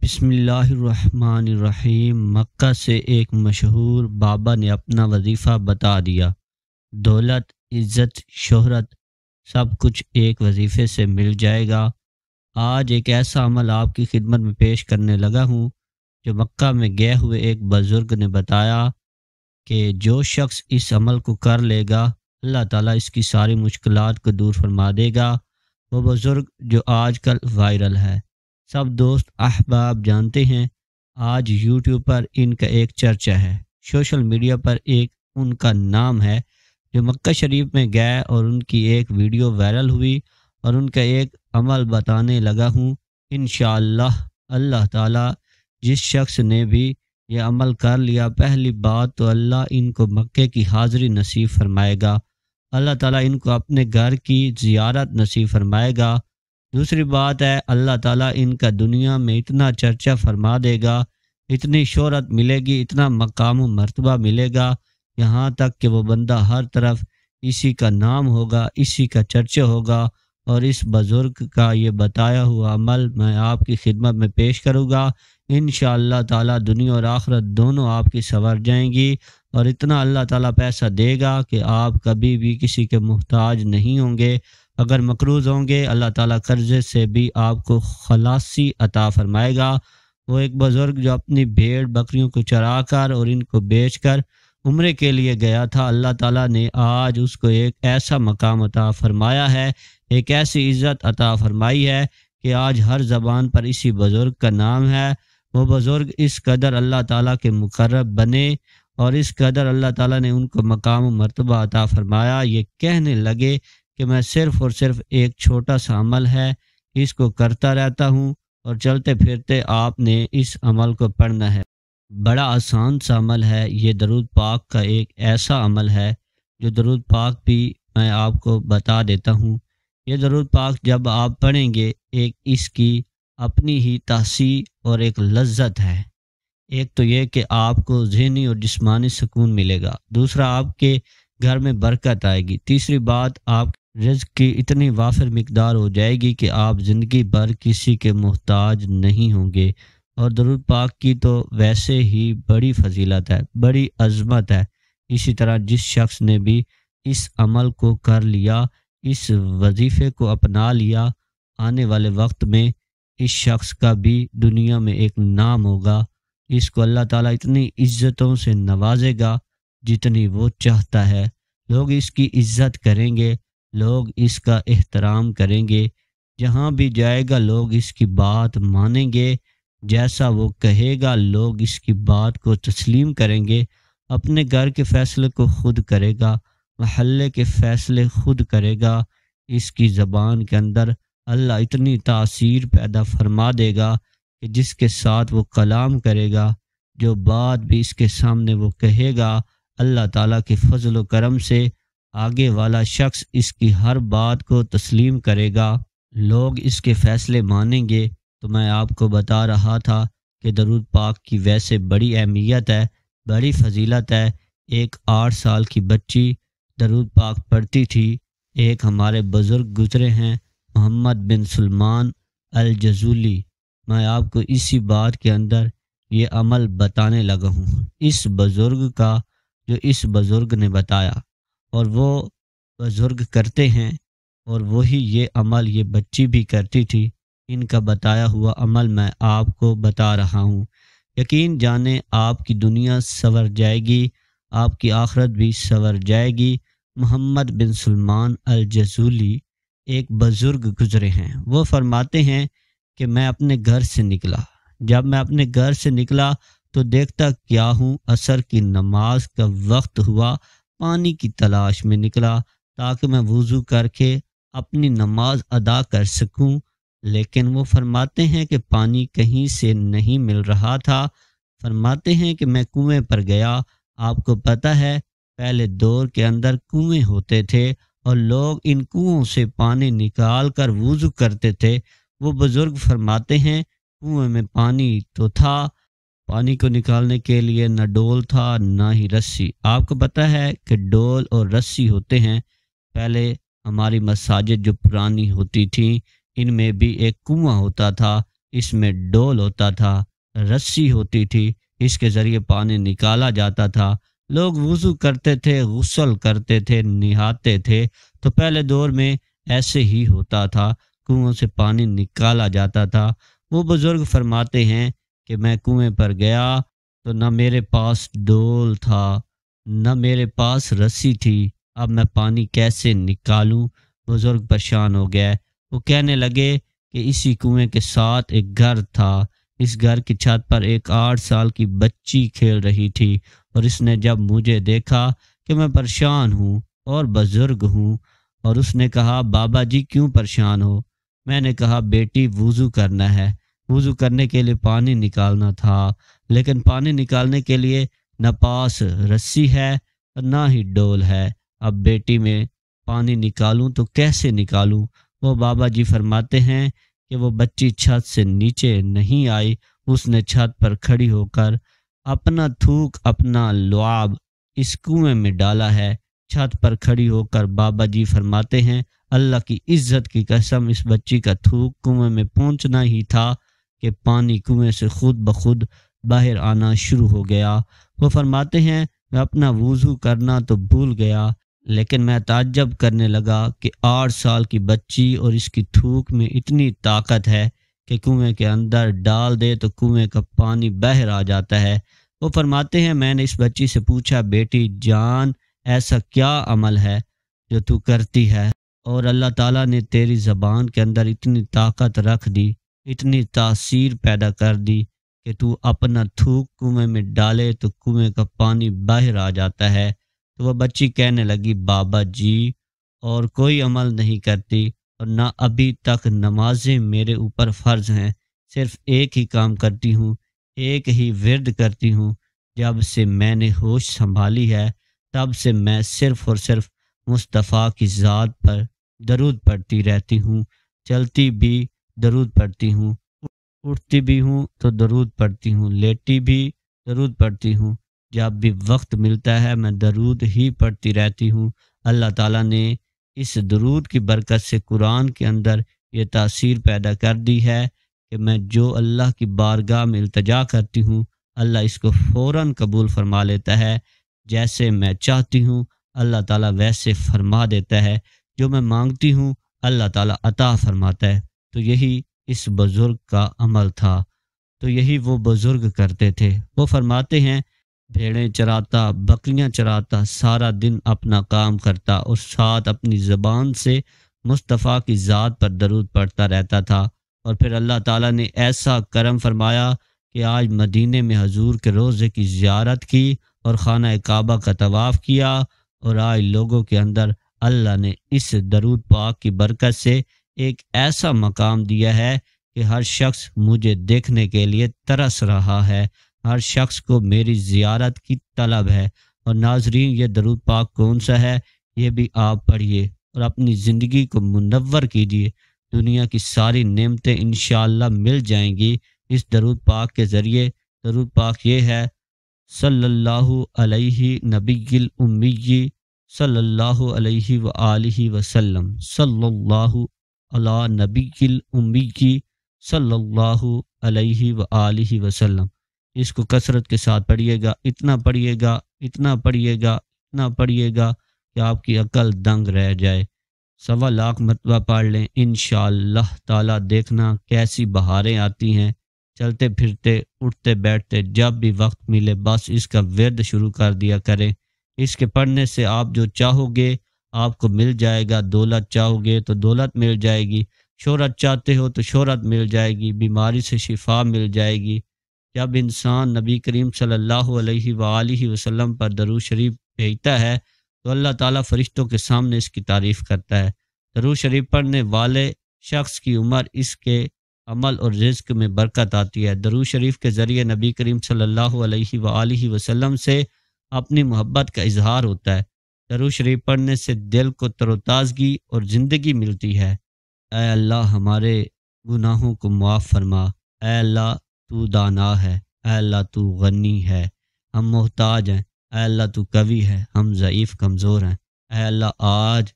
بسم اللہ الرحمن الرحیم۔ مکہ سے ایک مشہور بابا نے اپنا وظیفہ بتا دیا۔ دولت، عزت، شہرت سب کچھ ایک وظیفے سے مل جائے گا۔ آج ایک ایسا عمل آپ کی خدمت میں پیش کرنے لگا ہوں جو مکہ میں گئے ہوئے ایک بزرگ نے بتایا کہ جو شخص اس عمل کو کر لے گا اللہ تعالیٰ اس کی ساری مشکلات کو دور فرما دے گا۔ وہ بزرگ جو آج کل وائرل ہے، سب دوست احباب جانتے ہیں۔ آج یوٹیوب پر ان کا ایک چرچا ہے، سوشل میڈیا پر ایک ان کا نام ہے جو مکہ شریف میں گئے اور ان کی ایک ویڈیو وائرل ہوئی اور ان کا ایک عمل بتانے لگا ہوں۔ انشاءاللہ اللہ تعالیٰ جس شخص نے بھی یہ عمل کر لیا، پہلی بات تو اللہ ان کو مکے کی حاضری نصیب فرمائے گا، اللہ تعالیٰ ان کو اپنے گھر کی زیارت نصیب فرمائے گا۔ دوسری بات ہے اللہ تعالیٰ ان کا دنیا میں اتنا چرچا فرما دے گا، اتنی شہرت ملے گی، اتنا مقام و مرتبہ ملے گا، یہاں تک کہ وہ بندہ ہر طرف اسی کا نام ہوگا، اسی کا چرچا ہوگا۔ اور اس بزرگ کا یہ بتایا ہوا عمل میں آپ کی خدمت میں پیش کروں گا۔ انشاءاللہ تعالیٰ دنیا اور آخرت دونوں آپ کی سنور جائیں گی، اور اتنا اللہ تعالیٰ پیسہ دے گا کہ آپ کبھی بھی کسی کے محتاج نہیں ہوں گے۔ اگر مقروض ہوں گے اللہ تعالیٰ قرضے سے بھی آپ کو خلاصی عطا فرمائے گا۔ وہ ایک بزرگ جو اپنی بھیڑ بکریوں کو چرا کر اور ان کو بیچ کر عمرے کے لیے گیا تھا، اللہ تعالیٰ نے آج اس کو ایک ایسا مقام عطا فرمایا ہے، ایک ایسی عزت عطا فرمائی ہے کہ آج ہر زبان پر اسی بزرگ کا نام ہے۔ وہ بزرگ اس قدر اللہ تعالیٰ کے مقرب بنے اور اس قدر اللہ تعالیٰ نے ان کو مقام و مرتبہ عطا فرمایا، یہ کہنے لگے کہ میں صرف اور صرف ایک چھوٹا سا عمل ہے، اس کو کرتا رہتا ہوں اور چلتے پھرتے آپ نے اس عمل کو پڑھنا ہے۔ بڑا آسان سا عمل ہے، یہ درود پاک کا ایک ایسا عمل ہے جو درود پاک بھی میں آپ کو بتا دیتا ہوں۔ یہ درود پاک جب آپ پڑھیں گے، ایک اس کی اپنی ہی تاثیر اور ایک لذت ہے۔ ایک تو یہ کہ آپ کو ذہنی اور جسمانی سکون ملے گا، دوسرا آپ کے گھر میں برکت آئے گی، تیسری بات آپ رزق کی اتنی وافر مقدار ہو جائے گی کہ آپ زندگی بھر کسی کے محتاج نہیں ہوں گے۔ اور درود پاک کی تو ویسے ہی بڑی فضیلت ہے، بڑی عظمت ہے۔ اسی طرح جس شخص نے بھی اس عمل کو کر لیا، اس وظیفے کو اپنا لیا، آنے والے وقت میں اس شخص کا بھی دنیا میں ایک نام ہوگا۔ اس کو اللہ تعالیٰ اتنی عزتوں سے نوازے گا جتنی وہ چاہتا ہے۔ لوگ اس کی عزت کریں گے، لوگ اس کا احترام کریں گے، جہاں بھی جائے گا لوگ اس کی بات مانیں گے، جیسا وہ کہے گا لوگ اس کی بات کو تسلیم کریں گے۔ اپنے گھر کے فیصلے کو خود کرے گا، محلے کے فیصلے خود کرے گا۔ اس کی زبان کے اندر اللہ اتنی تاثیر پیدا فرما دے گا کہ جس کے ساتھ وہ کلام کرے گا، جو بات بھی اس کے سامنے وہ کہے گا، اللہ تعالیٰ کے فضل و کرم سے آگے والا شخص اس کی ہر بات کو تسلیم کرے گا، لوگ اس کے فیصلے مانیں گے۔ تو میں آپ کو بتا رہا تھا کہ درود پاک کی ویسے بڑی اہمیت ہے، بڑی فضیلت ہے۔ ایک 8 سال کی بچی درود پاک پڑھتی تھی۔ ایک ہمارے بزرگ گزرے ہیں محمد بن سلمان الجزولی، میں آپ کو اسی بات کے اندر یہ عمل بتانے لگا ہوں، اس بزرگ کا جو اس بزرگ نے بتایا، اور وہ بزرگ کرتے ہیں، اور وہی یہ عمل یہ بچی بھی کرتی تھی۔ ان کا بتایا ہوا عمل میں آپ کو بتا رہا ہوں۔ یقین جانیں آپ کی دنیا سنور جائے گی، آپ کی آخرت بھی سنور جائے گی۔ محمد بن سلمان الجزولی ایک بزرگ گزرے ہیں، وہ فرماتے ہیں کہ میں اپنے گھر سے نکلا، جب میں اپنے گھر سے نکلا تو دیکھتا کیا ہوں، عصر کی نماز کا وقت ہوا، پانی کی تلاش میں نکلا تاکہ میں وضو کر کے اپنی نماز ادا کر سکوں، لیکن وہ فرماتے ہیں کہ پانی کہیں سے نہیں مل رہا تھا۔ فرماتے ہیں کہ میں کنویں پر گیا، آپ کو پتہ ہے پہلے دور کے اندر کنویں ہوتے تھے اور لوگ ان کنووں سے پانی نکال کر وضو کرتے تھے۔ وہ بزرگ فرماتے ہیں کنویں میں پانی تو تھا، پانی کو نکالنے کے لیے نہ ڈول تھا نہ ہی رسی۔ آپ کو پتہ ہے کہ ڈول اور رسی ہوتے ہیں۔ پہلے ہماری مساجد جو پرانی ہوتی تھیں ان میں بھی ایک کنواں ہوتا تھا، اس میں ڈول ہوتا تھا، رسی ہوتی تھی، اس کے ذریعے پانی نکالا جاتا تھا۔ لوگ وضو کرتے تھے، غسل کرتے تھے، نہاتے تھے، تو پہلے دور میں ایسے ہی ہوتا تھا، کنویں سے پانی نکالا جاتا تھا۔ وہ بزرگ فرماتے ہیں کہ میں کنویں پر گیا تو نہ میرے پاس ڈول تھا، نہ میرے پاس رسی تھی، اب میں پانی کیسے نکالوں؟ بزرگ پریشان ہو گئے۔ وہ کہنے لگے کہ اسی کنویں کے ساتھ ایک گھر تھا، اس گھر کی چھت پر ایک 8 سال کی بچی کھیل رہی تھی، اور اس نے جب مجھے دیکھا کہ میں پریشان ہوں اور بزرگ ہوں، اور اس نے کہا بابا جی کیوں پریشان ہو؟ میں نے کہا بیٹی وضو کرنا ہے، وضو کرنے کے لیے پانی نکالنا تھا، لیکن پانی نکالنے کے لیے نہ پاس رسی ہے اور نہ ہی ڈول ہے، اب بیٹی میں پانی نکالوں تو کیسے نکالوں؟ وہ بابا جی فرماتے ہیں کہ وہ بچی چھت سے نیچے نہیں آئی، اس نے چھت پر کھڑی ہو کر اپنا تھوک، اپنا لعاب اس کنویں میں ڈالا ہے۔ چھت پر کھڑی ہو کر بابا جی فرماتے ہیں اللہ کی عزت کی قسم، اس بچی کا تھوک کنویں میں پہنچنا ہی تھا کہ پانی کنویں سے خود بخود باہر آنا شروع ہو گیا۔ وہ فرماتے ہیں میں اپنا وضو کرنا تو بھول گیا، لیکن میں تعجب کرنے لگا کہ 8 سال کی بچی اور اس کی تھوک میں اتنی طاقت ہے کہ کنویں کے اندر ڈال دے تو کنویں کا پانی باہر آ جاتا ہے۔ وہ فرماتے ہیں میں نے اس بچی سے پوچھا بیٹی جان ایسا کیا عمل ہے جو تو کرتی ہے، اور اللہ تعالیٰ نے تیری زبان کے اندر اتنی طاقت رکھ دی، اتنی تاثیر پیدا کر دی کہ تو اپنا تھوک کنویں میں ڈالے تو کنویں کا پانی باہر آ جاتا ہے۔ تو وہ بچی کہنے لگی بابا جی اور کوئی عمل نہیں کرتی، اور نہ ابھی تک نمازیں میرے اوپر فرض ہیں، صرف ایک ہی کام کرتی ہوں، ایک ہی ورد کرتی ہوں، جب سے میں نے ہوش سنبھالی ہے تب سے میں صرف اور صرف مصطفیٰ کی ذات پر درود پڑھتی رہتی ہوں، چلتی بھی درود پڑھتی ہوں، اٹھتی بھی ہوں تو درود پڑھتی ہوں، لیٹی بھی درود پڑھتی ہوں، جب بھی وقت ملتا ہے میں درود ہی پڑھتی رہتی ہوں۔ اللہ تعالیٰ نے اس درود کی برکت سے قرآن کے اندر یہ تاثیر پیدا کر دی ہے کہ میں جو اللہ کی بارگاہ میں التجا کرتی ہوں اللہ اس کو فوراً قبول فرما لیتا ہے، جیسے میں چاہتی ہوں اللہ تعالیٰ ویسے فرما دیتا ہے، جو میں مانگتی ہوں اللہ تعالیٰ عطا فرماتا ہے۔ تو یہی اس بزرگ کا عمل تھا، تو یہی وہ بزرگ کرتے تھے۔ وہ فرماتے ہیں بھیڑیں چراتا، بکریاں چراتا، سارا دن اپنا کام کرتا اور ساتھ اپنی زبان سے مصطفیٰ کی ذات پر درود پڑھتا رہتا تھا، اور پھر اللہ تعالیٰ نے ایسا کرم فرمایا کہ آج مدینے میں حضور کے روضے کی زیارت کی اور خانہ کعبہ کا طواف کیا، اور آج لوگوں کے اندر اللہ نے اس درود پاک کی برکت سے ایک ایسا مقام دیا ہے کہ ہر شخص مجھے دیکھنے کے لیے ترس رہا ہے، ہر شخص کو میری زیارت کی طلب ہے۔ اور ناظرین یہ درود پاک کون سا ہے یہ بھی آپ پڑھیے اور اپنی زندگی کو منور کیجیے، دنیا کی ساری نعمتیں انشاءاللہ مل جائیں گی اس درود پاک کے ذریعے۔ درود پاک یہ ہے صلی اللہ علیہ نبی الامی صلی اللہ علیہ وآلہ وسلم، صلی اللہ علی نبی الامی صلی اللہ علیہ وآلہ وسلم۔ اس کو کثرت کے ساتھ پڑھیے گا، اتنا پڑھیے گا، اتنا پڑھیے گا، اتنا پڑھیے گا کہ آپ کی عقل دنگ رہ جائے۔ 1.25 مرتبہ پڑھ لیں، انشاءاللہ تعالیٰ دیکھنا کیسی بہاریں آتی ہیں۔ چلتے پھرتے، اٹھتے بیٹھتے، جب بھی وقت ملے بس اس کا ورد شروع کر دیا کریں۔ اس کے پڑھنے سے آپ جو چاہو گے آپ کو مل جائے گا، دولت چاہو گے تو دولت مل جائے گی، شہرت چاہتے ہو تو شہرت مل جائے گی، بیماری سے شفا مل جائے گی۔ جب انسان نبی کریم صلی اللہ علیہ وآلہ وسلم پر درود شریف بھیجتا ہے تو اللہ تعالیٰ فرشتوں کے سامنے اس کی تعریف کرتا ہے۔ درود شریف پڑھنے والے شخص کی عمر، اس کے عمل اور رزق میں برکت آتی ہے۔ درود شریف کے ذریعے نبی کریم صلی اللہ علیہ وآلہ وسلم سے اپنی محبت کا اظہار ہوتا ہے۔ درود شریف پڑھنے سے دل کو تر و تازگی اور زندگی ملتی ہے۔ اے اللہ ہمارے گناہوں کو معاف فرما، اے اللہ تو دانا ہے، اے اللہ تو غنی ہے، ہم محتاج ہیں، اے اللہ تو قوی ہے، ہم ضعیف کمزور ہیں، اے اللہ آج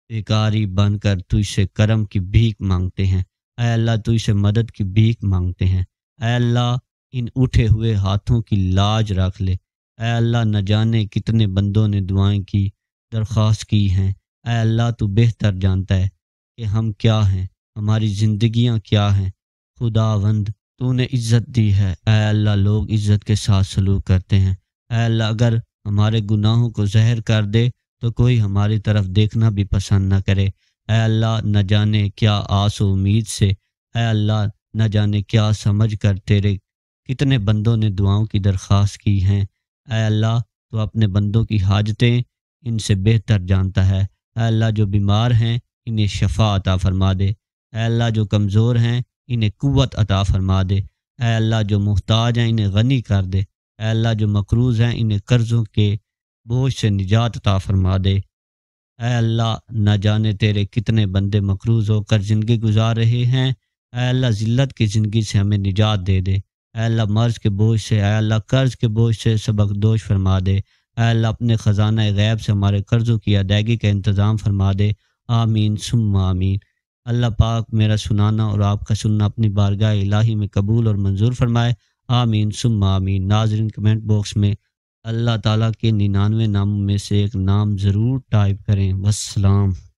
بیکاری بن کر تجھ سے کرم کی بھیک مانگتے ہیں، اے اللہ تو اسے مدد کی بھیک مانگتے ہیں۔ اے اللہ ان اٹھے ہوئے ہاتھوں کی لاج رکھ لے۔ اے اللہ نہ جانے کتنے بندوں نے دعائیں کی، درخواست کی ہیں۔ اے اللہ تو بہتر جانتا ہے کہ ہم کیا ہیں، ہماری زندگیاں کیا ہیں۔ خداوند تو نے عزت دی ہے۔ اے اللہ لوگ عزت کے ساتھ سلوک کرتے ہیں۔ اے اللہ اگر ہمارے گناہوں کو ظاہر کر دے تو کوئی ہماری طرف دیکھنا بھی پسند نہ کرے۔ اے اللہ نہ جانے کیا آس و امید سے، اے اللہ نہ جانے کیا سمجھ کر تیرے کتنے بندوں نے دعاؤں کی درخواست کی ہیں۔ اے اللہ تو اپنے بندوں کی حاجتیں ان سے بہتر جانتا ہے۔ اے اللہ جو بیمار ہیں انہیں شفا عطا فرما دے۔ اے اللہ جو کمزور ہیں انہیں قوت عطا فرما دے۔ اے اللہ جو محتاج ہیں انہیں غنی کر دے۔ اے اللہ جو مقروض ہیں انہیں قرضوں کے بوجھ سے نجات عطا فرما دے۔ اے اللہ نہ جانے تیرے کتنے بندے مقروض ہو کر زندگی گزار رہے ہیں۔ اے اللہ ذلت کی زندگی سے ہمیں نجات دے دے۔ اے اللہ مرض کے بوجھ سے، اے اللہ قرض کے بوجھ سے سبق دوش فرما دے۔ اے اللہ اپنے خزانہ غیب سے ہمارے قرضوں کی ادائیگی کا انتظام فرما دے۔ آمین ثم آمین۔ اللہ پاک میرا سنانا اور آپ کا سننا اپنی بارگاہ الہی میں قبول اور منظور فرمائے۔ آمین ثم آمین۔ ناظرین کمنٹ باکس میں اللہ تعالیٰ کے 99 ناموں میں سے ایک نام ضرور ٹائپ کریں۔ والسلام۔